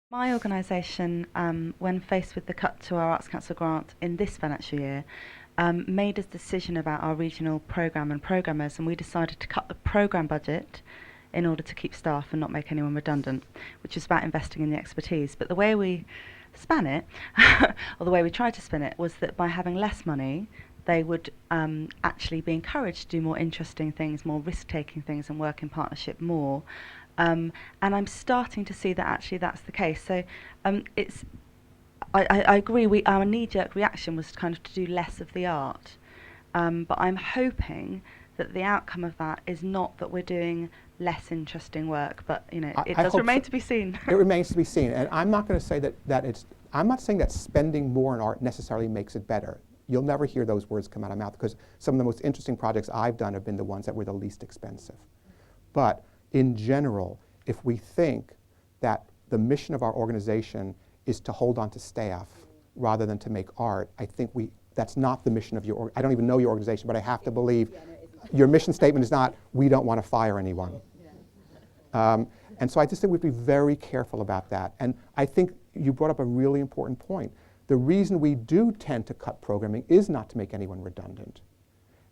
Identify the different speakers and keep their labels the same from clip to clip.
Speaker 1: My organisation, when faced with the cut to our Arts Council grant in this financial year, made a decision about our regional programme and programmers, and we decided to cut the programme budget in order to keep staff and not make anyone redundant, which is about investing in the expertise. But the way we span it, or the way we tried to spin it, was that by having less money, they would actually be encouraged to do more interesting things, more risk-taking things, and work in partnership more. And I'm starting to see that actually that's the case. So it's I agree. Our knee-jerk reaction was kind of to do less of the art, but I'm hoping that the outcome of that is not that we're doing less interesting work, but it does remain to be seen.
Speaker 2: It remains to be seen, and I'm not going to say that it's. I'm not saying that spending more on art necessarily makes it better. You'll never hear those words come out of my mouth because some of the most interesting projects I've done have been the ones that were the least expensive. But in general, if we think that the mission of our organization is to hold on to staff rather than to make art, I think that's not the mission of your I don't even know your organization, but I have to believe your mission statement is not, we don't want to fire anyone. And so I just think we'd be very careful about that. And I think you brought up a really important point. The reason we do tend to cut programming is not to make anyone redundant.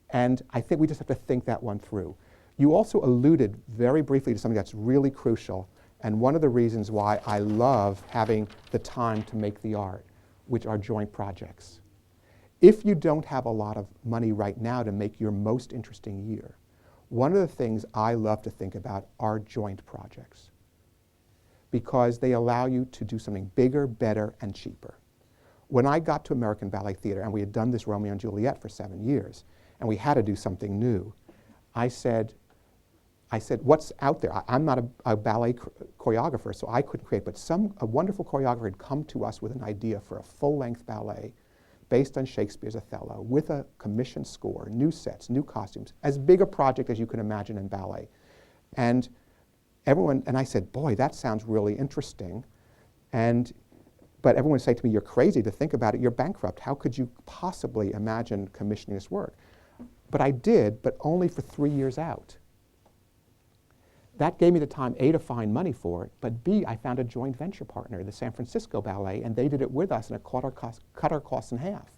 Speaker 2: And I think we just have to think that one through. You also alluded very briefly to something that's really crucial, and one of the reasons why I love having the time to make the art, which are joint projects. If you don't have a lot of money right now to make your most interesting year, one of the things I love to think about are joint projects, because they allow you to do something bigger, better, and cheaper. When I got to American Ballet Theatre, and we had done this Romeo and Juliet for 7 years, and we had to do something new, I said, what's out there? I'm not a ballet choreographer, so I couldn't create, but a wonderful choreographer had come to us with an idea for a full-length ballet based on Shakespeare's Othello, with a commissioned score, new sets, new costumes, as big a project as you can imagine in ballet. And I said, boy, that sounds really interesting. But everyone would say to me, you're crazy to think about it, you're bankrupt. How could you possibly imagine commissioning this work? But I did, but only for 3 years out. That gave me the time, A, to find money for it, but B, I found a joint venture partner, the San Francisco Ballet, and they did it with us, and it cut our costs in half.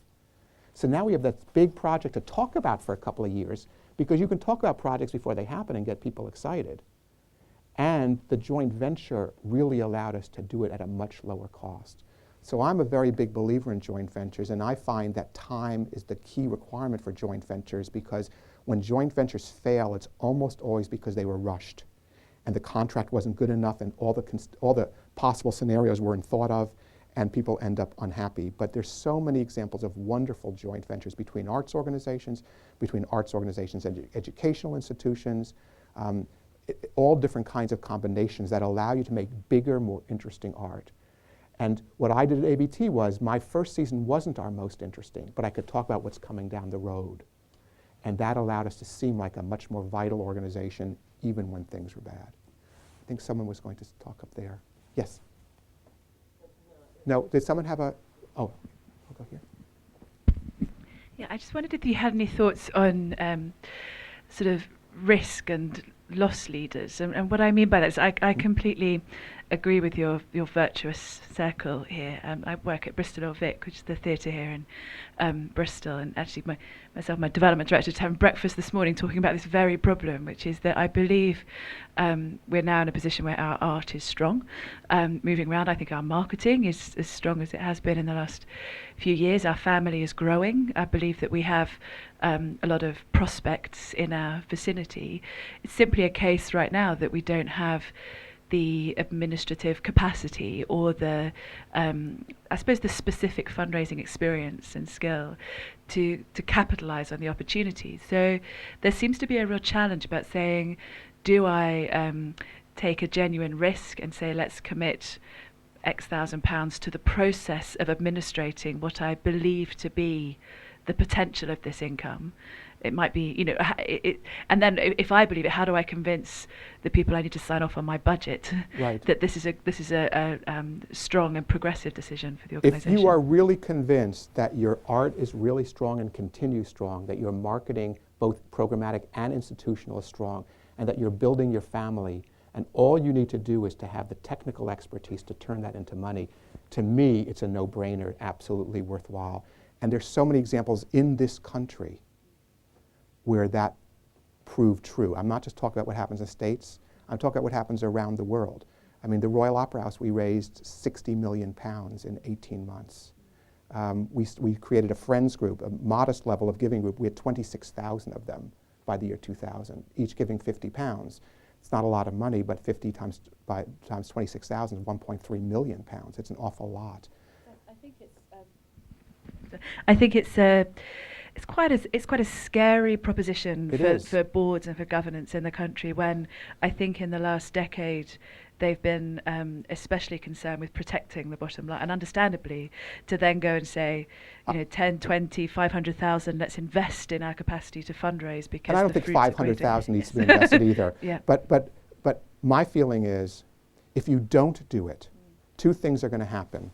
Speaker 2: So now we have that big project to talk about for a couple of years, because you can talk about projects before they happen and get people excited. And the joint venture really allowed us to do it at a much lower cost. So I'm a very big believer in joint ventures, and I find that time is the key requirement for joint ventures, because when joint ventures fail, it's almost always because they were rushed and the contract wasn't good enough, and all the possible scenarios weren't thought of, and people end up unhappy. But there's so many examples of wonderful joint ventures between arts organizations and educational institutions, all different kinds of combinations that allow you to make bigger, more interesting art. And what I did at ABT was, my first season wasn't our most interesting, but I could talk about what's coming down the road. And that allowed us to seem like a much more vital organization, even when things were bad. I think someone was going to talk up there. Yes? No, did someone have oh, I'll go here.
Speaker 3: Yeah, I just wondered if you had any thoughts on sort of risk and loss leaders. And what I mean by that is I completely agree with your virtuous circle here. I work at Bristol Old Vic, which is the theatre here in Bristol, and actually my development director was having breakfast this morning talking about this very problem, which is that I believe we're now in a position where our art is strong. Moving around, I think our marketing is as strong as it has been in the last few years. Our family is growing. I believe that we have a lot of prospects in our vicinity. It's simply a case right now that we don't have the administrative capacity or the, I suppose, the specific fundraising experience and skill to capitalise on the opportunities. So there seems to be a real challenge about saying, do I take a genuine risk and say, let's commit X thousand pounds to the process of administrating what I believe to be the potential of this income? It might be, and then if I believe it, how do I convince the people I need to sign off on my budget that this is a strong and progressive decision for the organisation?
Speaker 2: If you are really convinced that your art is really strong and continues strong, that your marketing, both programmatic and institutional, is strong, and that you're building your family, And all you need to do is to have the technical expertise to turn that into money. To me, it's a no-brainer, absolutely worthwhile. And there's so many examples in this country where that proved true. I'm not just talking about what happens in the States, I'm talking about what happens around the world. I mean, the Royal Opera House, we raised £60 million in 18 months. We created a friends group, a modest level of giving group. We had 26,000 of them by the year 2000, each giving £50. It's not a lot of money, but 50 times 26,000 is 1.3 million pounds. It's an awful lot.
Speaker 3: I think it's quite a scary proposition for boards and for governance in the country, when I think in the last decade they've been especially concerned with protecting the bottom line, and understandably, to then go and say, 10, 20, 500,000, let's invest in our capacity to fundraise, because
Speaker 2: and I don't think 500,000 needs to be invested either.
Speaker 3: Yeah.
Speaker 2: But my feeling is, if you don't do it, two things are going to happen.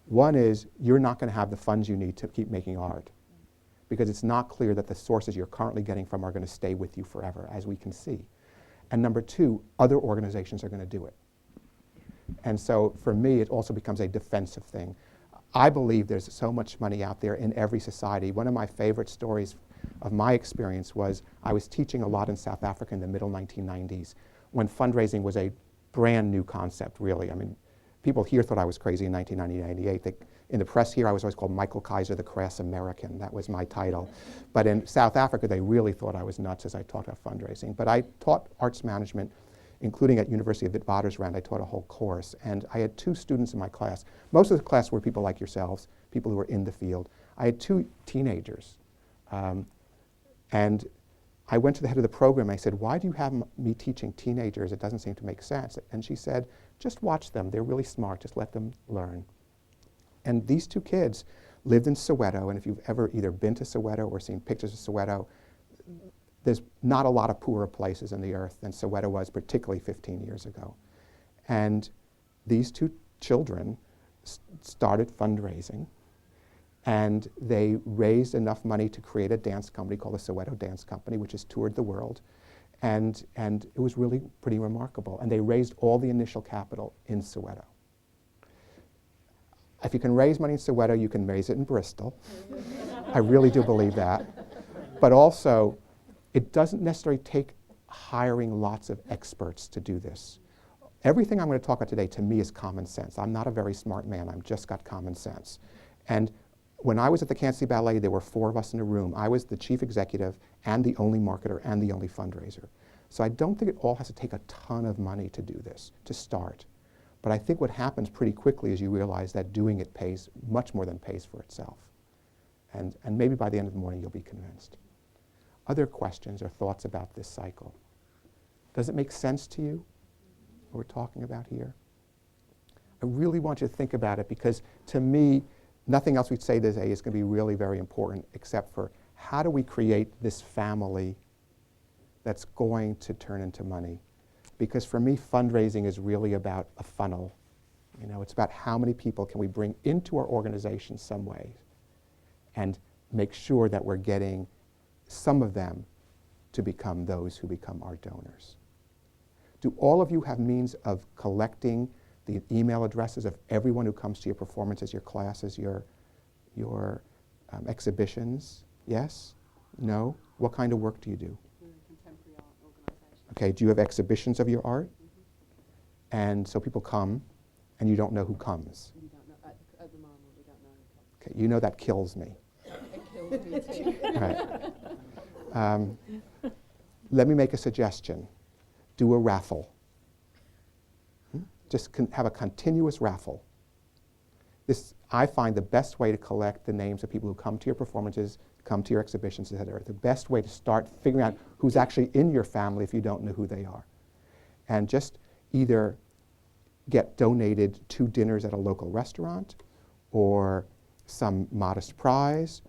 Speaker 2: One is you're not going to have the funds you need to keep making art, because it's not clear that the sources you're currently getting from are going to stay with you forever, as we can see. And number two, other organizations are going to do it. And so for me, it also becomes a defensive thing. I believe there's so much money out there in every society. One of my favorite stories of my experience was I was teaching a lot in South Africa in the middle 1990s, when fundraising was a brand new concept, really. I mean, people here thought I was crazy in 1998. In the press here, I was always called Michael Kaiser, the crass American. That was my title. But in South Africa, they really thought I was nuts as I talked about fundraising. But I taught arts management, including at University of Witwatersrand. I taught a whole course. And I had two students in my class. Most of the class were people like yourselves, people who were in the field. I had two teenagers. And I went to the head of the program. And I said, why do you have me teaching teenagers? It doesn't seem to make sense. And she said, just watch them. They're really smart. Just let them learn. And these two kids lived in Soweto, and if you've ever either been to Soweto or seen pictures of Soweto, there's not a lot of poorer places on the earth than Soweto was, particularly 15 years ago. And these two children started fundraising, and they raised enough money to create a dance company called the Soweto Dance Company, which has toured the world. And it was really pretty remarkable. And they raised all the initial capital in Soweto. If you can raise money in Soweto, you can raise it in Bristol. I really do believe that. But also, it doesn't necessarily take hiring lots of experts to do this. Everything I'm going to talk about today, to me, is common sense. I'm not a very smart man. I've just got common sense. And when I was at the Kansas City Ballet, there were 4 of us in a room. I was the chief executive and the only marketer and the only fundraiser. So I don't think it all has to take a ton of money to do this, to start. But I think what happens pretty quickly is you realize that doing it pays much more than pays for itself. And maybe by the end of the morning, you'll be convinced. Other questions or thoughts about this cycle? Does it make sense to you, what we're talking about here? I really want you to think about it, because to me, nothing else we say today is going to be really very important, except for how do we create this family that's going to turn into money? Because for me, fundraising is really about a funnel. It's about how many people can we bring into our organization some way, and make sure that we're getting some of them to become those who become our donors. Do all of you have means of collecting the email addresses of everyone who comes to your performances, your classes, your exhibitions? Yes? No? What kind of work do you do?
Speaker 4: Contemporary art organisation.
Speaker 2: Okay, do you have exhibitions of your art? Mm-hmm. And so people come, and you don't know who comes.
Speaker 4: You don't know, at the moment, we don't know who comes.
Speaker 2: Okay, you know that kills me.
Speaker 4: It kills me too.
Speaker 2: Right. Let me make a suggestion. Do a raffle. Just have a continuous raffle. This, I find, the best way to collect the names of people who come to your performances, come to your exhibitions, etc. The best way to start figuring out who's actually in your family if you don't know who they are. And just either get donated 2 dinners at a local restaurant, or some modest prize,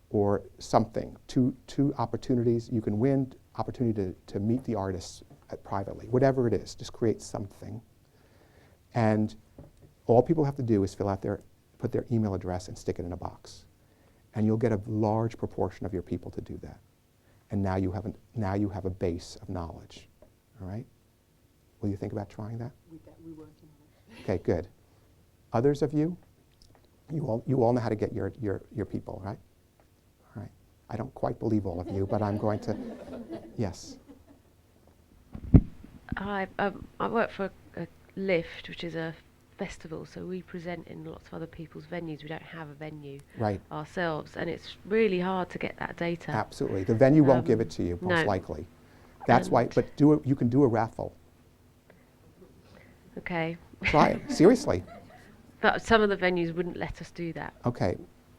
Speaker 2: or something. Two opportunities. You can win opportunity to meet the artists privately. Whatever it is, just create something. And all people have to do is put their email address and stick it in a box. And you'll get a large proportion of your people to do that. And now you have a base of knowledge. All right? Will you think about trying that?
Speaker 4: We're working on it.
Speaker 2: Okay, good. Others of you? You all know how to get your people, right? All right. I don't quite believe all of you, but I'm going to, yes.
Speaker 5: I work for a Lift, which is a festival, so we present in lots of other people's venues. We don't have a venue
Speaker 2: Right.
Speaker 5: ourselves, and it's really hard to get that data.
Speaker 2: Absolutely. The venue won't give it to you, most
Speaker 5: no.
Speaker 2: likely. That's why, but you can do a raffle.
Speaker 5: Okay.
Speaker 2: Try it, seriously.
Speaker 5: But some of the venues wouldn't let us do that.
Speaker 2: Okay.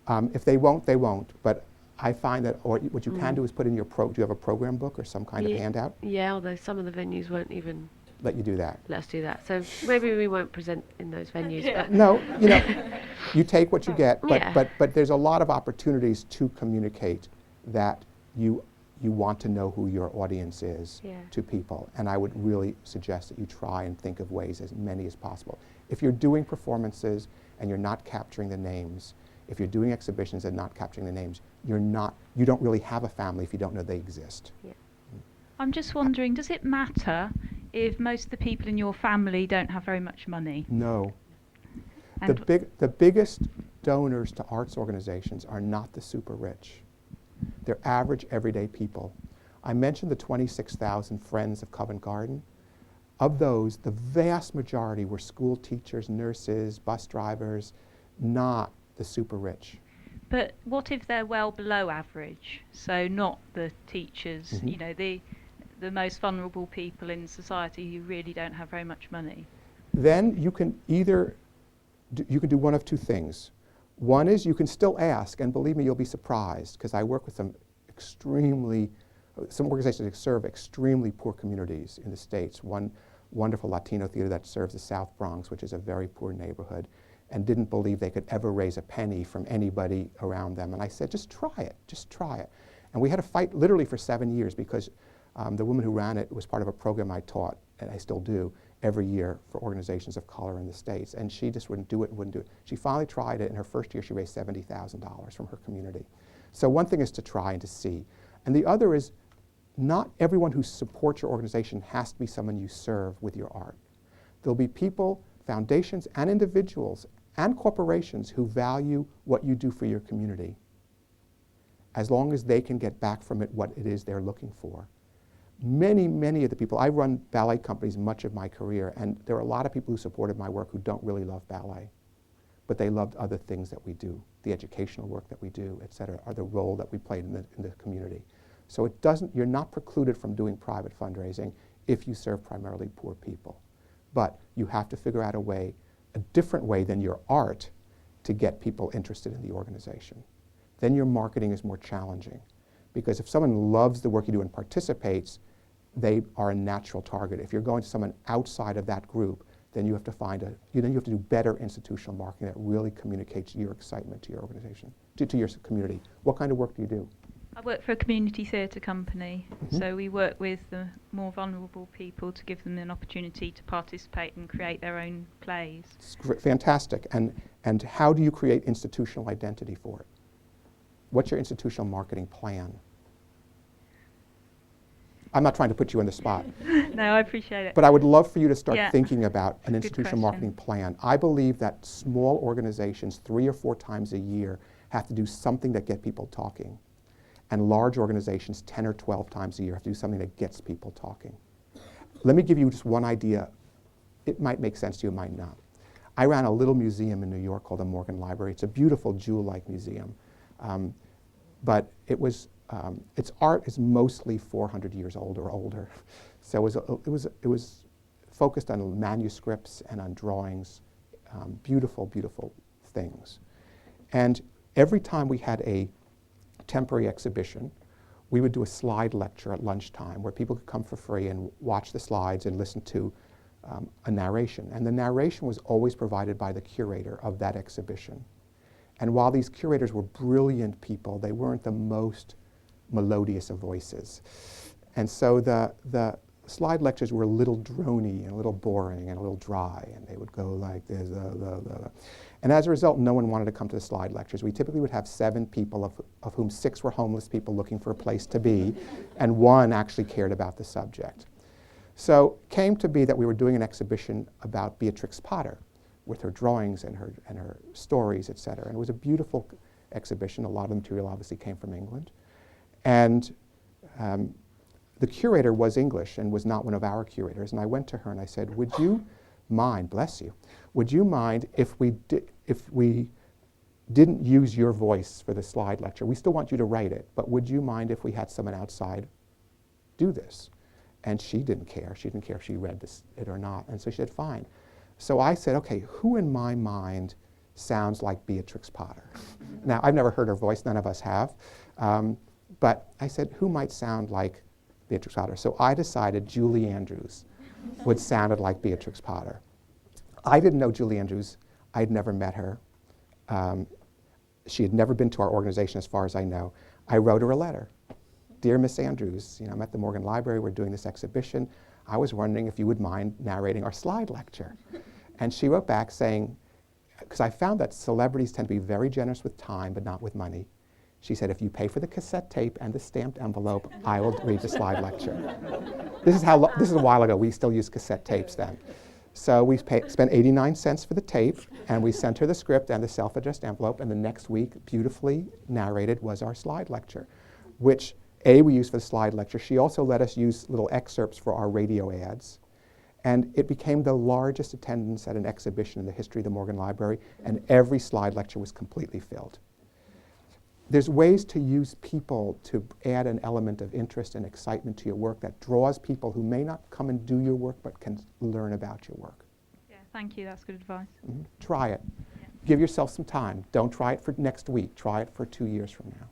Speaker 2: If they won't, they won't. But I find that, or what you can do is put in your do you have a program book or some kind of handout?
Speaker 5: Yeah, although some of the venues won't even
Speaker 2: Let you do that.
Speaker 5: let us do that. So maybe we won't present in those venues. But
Speaker 2: No, you take what you get,
Speaker 5: Yeah.
Speaker 2: but there's a lot of opportunities to communicate that you want to know who your audience is to people. And I would really suggest that you try and think of ways, as many as possible. If you're doing performances and you're not capturing the names, if you're doing exhibitions and not capturing the names, you don't really have a family if you don't know they exist.
Speaker 5: Yeah.
Speaker 6: I'm just wondering, does it matter if most of the people in your family don't have very much money?
Speaker 2: No.
Speaker 6: And
Speaker 2: The biggest donors to arts organizations are not the super rich. They're average, everyday people. I mentioned the 26,000 Friends of Covent Garden. Of those, the vast majority were school teachers, nurses, bus drivers, not the super rich.
Speaker 6: But what if they're well below average? So not the teachers,
Speaker 2: Mhm.
Speaker 6: The most vulnerable people in society who really don't have very much money.
Speaker 2: Then you can either you can do one of two things. One is you can still ask, and believe me, you'll be surprised, because I work with some organizations that serve extremely poor communities in the States. One wonderful Latino theater that serves the South Bronx, which is a very poor neighborhood, and didn't believe they could ever raise a penny from anybody around them. And I said, just try it, just try it. And we had a fight literally for 7 years, because the woman who ran it was part of a program I taught, and I still do, every year for organizations of color in the States. And she just wouldn't do it and wouldn't do it. She finally tried it. In her first year, she raised $70,000 from her community. So one thing is to try and to see. And the other is, not everyone who supports your organization has to be someone you serve with your art. There'll be people, foundations, and individuals, and corporations who value what you do for your community, as long as they can get back from it what it is they're looking for. Many of the people, I run ballet companies much of my career, and there are a lot of people who supported my work who don't really love ballet, but they loved other things that we do, the educational work that we do, et cetera, or the role that we played in the community. So you're not precluded from doing private fundraising if you serve primarily poor people. But you have to figure out a different way than your art to get people interested in the organization. Then your marketing is more challenging. Because if someone loves the work you do and participates, they are a natural target. If you're going to someone outside of that group, then you have to you have to do better institutional marketing that really communicates your excitement to your organization, to your community. What kind of work do you do?
Speaker 6: I work for a community theatre company,
Speaker 2: Mhm.
Speaker 6: so we work with the more vulnerable people to give them an opportunity to participate and create their own plays.
Speaker 2: It's fantastic. And how do you create institutional identity for it? What's your institutional marketing plan? I'm not trying to put you on the spot,
Speaker 6: No, I appreciate it.
Speaker 2: but I would love for you to start
Speaker 6: Yeah.
Speaker 2: thinking about an
Speaker 6: Good
Speaker 2: institutional
Speaker 6: question.
Speaker 2: marketing plan. I believe that small organizations 3 or 4 times a year have to do something that get people talking. And large organizations 10 or 12 times a year have to do something that gets people talking. Let me give you just one idea. It might make sense to you, it might not. I ran a little museum in New York called the Morgan Library. It's a beautiful jewel-like museum. But its art is mostly 400 years old or older. So it was focused on manuscripts and on drawings, beautiful, beautiful things. And every time we had a temporary exhibition, we would do a slide lecture at lunchtime where people could come for free and watch the slides and listen to a narration. And the narration was always provided by the curator of that exhibition. And while these curators were brilliant people, they weren't the most melodious of voices. And so the slide lectures were a little drony and a little boring and a little dry, and they would go like this. And as a result, no one wanted to come to the slide lectures. We typically would have 7 people, of whom 6 were homeless people looking for a place to be, and 1 actually cared about the subject. So came to be that we were doing an exhibition about Beatrix Potter with her drawings and her stories, et cetera. And it was a beautiful exhibition. A lot of the material obviously came from England. And the curator was English and was not one of our curators. And I went to her and I said, would you mind, bless you, would you mind if we didn't use your voice for the slide lecture? We still want you to write it, but would you mind if we had someone outside do this? And she didn't care. She didn't care if she read it or not. And so she said, fine. So I said, okay, who in my mind sounds like Beatrix Potter? Now, I've never heard her voice. None of us have. But I said, who might sound like Beatrix Potter? So I decided Julie Andrews would sounded like Beatrix Potter. I didn't know Julie Andrews. I'd never met her. She had never been to our organization as far as I know. I wrote her a letter. Dear Miss Andrews, I'm at the Morgan Library, we're doing this exhibition. I was wondering if you would mind narrating our slide lecture. And she wrote back saying, because I found that celebrities tend to be very generous with time, but not with money. She said, if you pay for the cassette tape and the stamped envelope, I will read the slide lecture. This is a while ago. We still use cassette tapes then. So we spent 89 cents for the tape, and we sent her the script and the self-addressed envelope, and the next week, beautifully narrated, was our slide lecture, which we used for the slide lecture. She also let us use little excerpts for our radio ads. And it became the largest attendance at an exhibition in the history of the Morgan Library, and every slide lecture was completely filled. There's ways to use people to add an element of interest and excitement to your work that draws people who may not come and do your work, but can learn about your work.
Speaker 6: Yeah, thank you. That's good advice.
Speaker 2: Try it.
Speaker 6: Yeah.
Speaker 2: Give yourself some time. Don't try it for next week. Try it for 2 years from now.